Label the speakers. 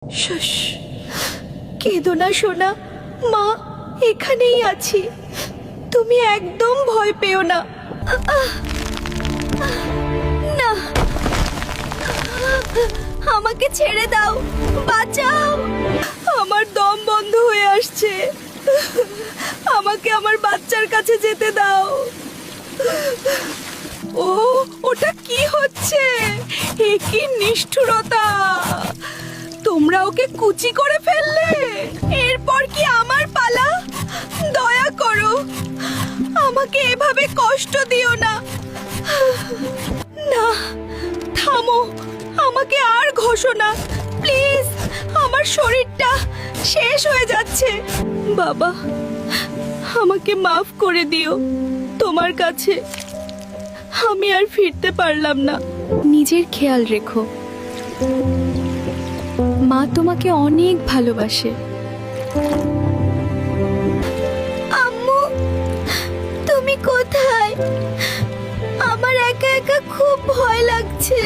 Speaker 1: শশ, কেঁদো না সোনা, মা এখানেই আছি, তুমি একদম ভয় পেও না। না, আমাকে ছেড়ে দাও, বাঁচাও, আমার দম বন্ধ হয়ে আসছে, আমাকে আমার বাচ্চার কাছে যেতে দাও। ও, ওটা কি হচ্ছে? এ কি নিষ্ঠুরতা! তোমরা ওকে কুচি করে ফেললে, এরপর কি আমার পালা? দয়া করো, আমাকে এভাবে কষ্ট দিও না। না, থামো, আমাকে আর ঘষো না প্লিজ, আমার শরীরটা শেষ হয়ে যাচ্ছে। বাবা, আমাকে মাফ করে দিও, তোমার কাছে আমি আর ফিরতে পারলাম না।
Speaker 2: নিজের খেয়াল রেখো, মা তোমাকে অনেক ভালোবাসে।
Speaker 1: আম্মু, তুমি কোথায়? আমার একা একা খুব ভয় লাগছে।